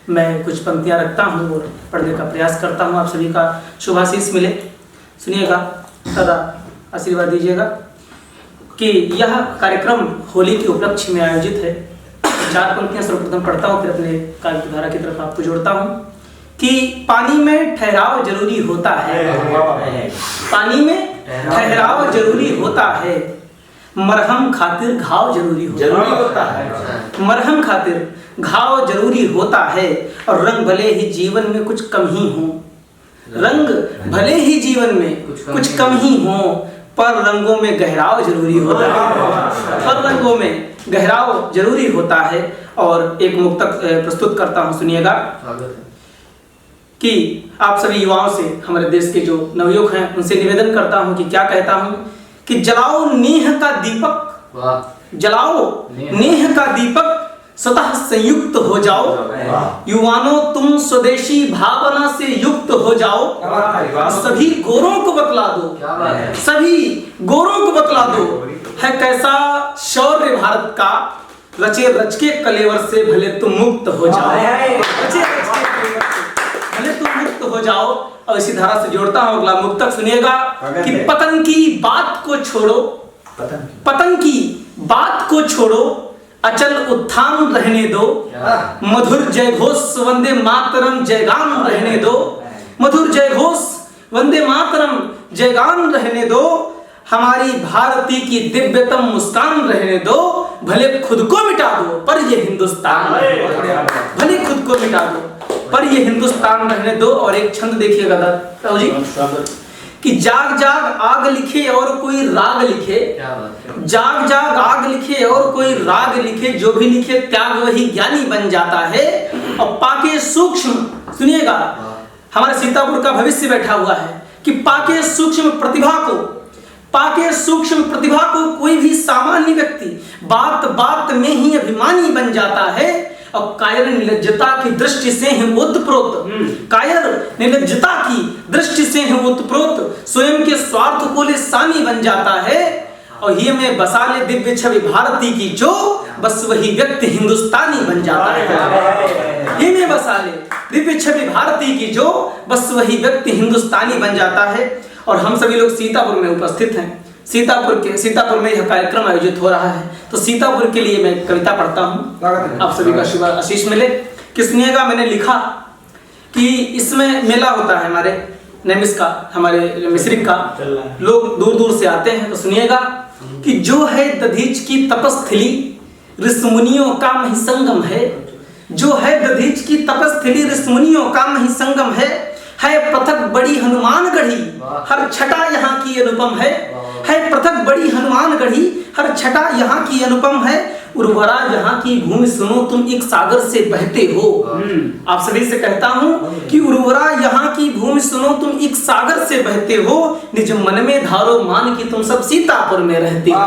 मैं कुछ पंक्तियाँ रखता हूँ और पढ़ने का प्रयास करता हूँ। आप सभी का शुभाशीष मिले। सुनिएगा, सदा आशीर्वाद दीजिएगा कि यह कार्यक्रम होली के उपलक्ष्य में आयोजित है। 4 पंक्तियाँ सर्वप्रथम पढ़ता हूँ, फिर अपने काव्य की धारा की तरफ आपको जोड़ता हूँ कि पानी में ठहराव जरूरी होता है, पानी में ठहराव जरूरी होता है, मरहम खातिर घाव जरूरी होता है, मरहम खातिर घाव जरूरी होता है। और रंग भले ही जीवन में कुछ कम ही हो, रंग भले ही जीवन में कुछ कम ही हो, पर रंगों में गहराव जरूरी होता है, पर रंगों में गहराव जरूरी होता है। और एक मुक्तक प्रस्तुत करता हूँ, सुनिएगा कि आप सभी युवाओं से, हमारे देश के जो नवयुवक हैं, उनसे निवेदन करता हूँ कि क्या कहता हूँ कि जलाओ नेह का दीपक, जलाओ नेह का दीपक, स्वतः संयुक्त हो जाओ, युवानों तुम स्वदेशी भावना से युक्त हो जाओ, सभी गोरों को बतला दो, सभी गोरों को बतला दो, है कैसा शौर्य भारत का, रचे रच के कलेवर से भले तुम मुक्त हो जाओ, रचे रच के कलेवर से भले तुम मुक्त हो जाओ। और इसी धारा से जोड़ता हूँ अगला मुक्तक, सुनिएगा कि पतन की बात को छोड़ो, पतन की बात को छोड़ो, अचल उत्थान रहने दो, मधुर जय घोष वंदे मातरम जयगान रहने दो, मधुर जय घोष वंदे मातरम जयगान रहने दो, हमारी भारती की दिव्यतम मुस्कान रहने दो, भले खुद को मिटा दो पर ये हिंदुस्तान, भले खुद को मिटा दो पर ये हिंदुस्तान रहने दो। और एक छंद देखिएगा दादा जी कि जाग जाग आग लिखे और कोई राग लिखे, जाग जाग आग लिखे और कोई राग लिखे, जो भी लिखे त्याग वही ज्ञानी बन जाता है। और पाके सूक्ष्म, सुनिएगा हमारे सीतापुर का भविष्य बैठा हुआ है कि पाके सूक्ष्म प्रतिभा को, पाके सूक्ष्म प्रतिभा को कोई भी सामान्य व्यक्ति बात बात में ही अभिमानी बन जाता है। और कायर निर्लज्जता की दृष्टि से है ओतप्रोत, कायर निर्लज्जता की दृष्टि से है ओतप्रोत, स्वयं के स्वार्थ को ले सानी बन जाता है। और ये में बसा ले दिव्य छवि भारती की जो, बस वही व्यक्ति हिंदुस्तानी बन जाता है। ये में बसा ले दिव्य छवि भारती की जो, बस वही व्यक्ति हिंदुस्तानी बन जाता है। और हम सभी लोग सीतापुर में उपस्थित हैं, सीतापुर में यह कार्यक्रम आयोजित हो रहा है, तो सीतापुर के लिए मैं कविता पढ़ता हूँ। आप सभी का शुभ आशीष मिले। कि सुनिएगा, मैंने लिखा कि इसमें मेला होता है हमारे नैमिष का, हमारे मिश्रिक का, लोग दूर दूर से आते हैं। तो सुनिएगा कि जो है दधीच की तपस्थली, ऋषिमुनियों का महिसंगम है, जो है दधीच की तपस्थली, ऋषिमुनियों का महिसंगम है पृथक बड़ी हनुमान गढ़ी, हर छटा यहाँ की अनुपम है पृथक बड़ी हनुमान गढ़ी, हर छटा यहाँ की अनुपम है, उर्वरा यहाँ की भूमि सुनो तुम एक सागर से बहते हो। आप सभी से कहता हूँ कि उर्वरा यहाँ की भूमि सुनो तुम एक सागर से बहते हो, निज मन में धारो मान कि तुम सब सीतापुर में रहते हो,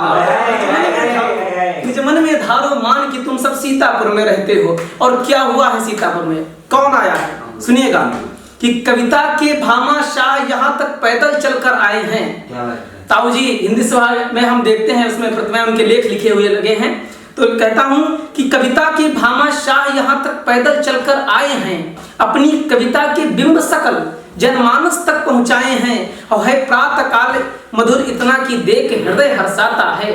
निज मन में धारो मान कि तुम सब सीतापुर में रहते हो। और क्या हुआ है सीतापुर में, कौन आया है, सुनिएगा कि कविता के भामा शाह यहाँ तक पैदल चलकर आए हैं। ताऊ जी हिंदी सभा में हम देखते हैं, उसमें प्रतिमा उनके लेख लिखे हुए लगे हैं। तो कहता हूँ कि कविता के भामा शाह यहाँ तक पैदल चलकर आए हैं, अपनी कविता के बिंब सकल जनमानस तक पहुँचाए हैं। और है प्रातः काल मधुर इतना कि देख हृदय हर्षाता है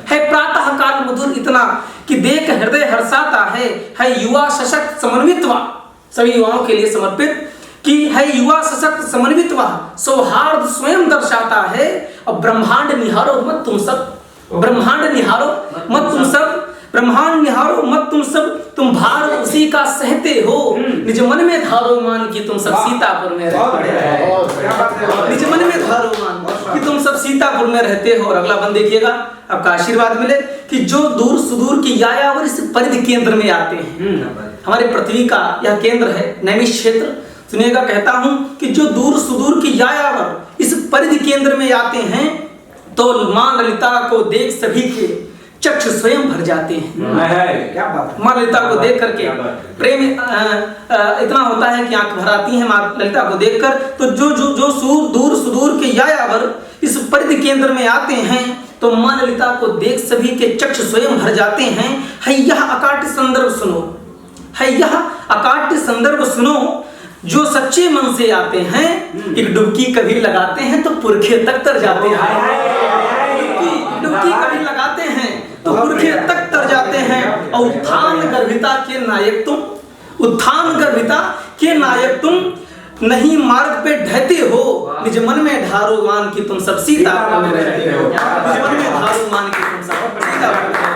प्रातः काल मधुर इतना कि देख हृदय हर्षाता है युवा सशक्त समन्वित व, सभी युवाओं के लिए समर्पित कि है युवा सशक्त समन्वित व सौहार्द स्वयं दर्शाता है। और ब्रह्मांड निहारो मत तुम सब, ब्रह्मांड निहारो मत तुम सब, ब्रह्मांड निहारो मत तुम सब, तुम भार उसी का सहते हो, निज मन में धारो मान कि तुम सब सीतापुर में रहते हो, निज मन में धारो मान कि तुम सब सीतापुर में रहते हो। और अगला बंद देखिएगा, आपका आशीर्वाद मिले कि जो दूर सुदूर की यायावर इस परिधि केंद्र में आते हैं, हमारे पृथ्वी का यह केंद्र है नैमिष क्षेत्र। सुनिएगा, कहता हूं कि जो दूर सुदूर की यायावर इस परिधि केंद्र में आते हैं, तो मां ललिता को देख सभी के चक्षु स्वयं भर जाते हैं। क्या बात है, मां ललिता को देख करके प्रेम इतना होता है कि आंख भर आती है मां ललिता को देखकर। तो जो दूर सुदूर के यायावर इस परिधि केंद्र में आते हैं, तो मां ललिता को देख सभी के चक्षु स्वयं भर जाते हैं। है यह अकाट संदर्भ सुनो, है यह अकाट्य संदर्भ सुनो, जो सच्चे मन से आते हैं एक डुबकी कभी लगाते हैं तो पुरखे तक तर जाते हैं। डुबकी कभी लगाते हैं तो पुरखे तक तर जाते हैं। और उत्थान गर्भिता के नायक तुम, उत्थान गर्भिता के नायक तुम, नहीं मार्ग पे ढहते हो, निज मन में ढारो मान की तुम सब सीता। निज मन में ढारो मान की तुम सब सीता।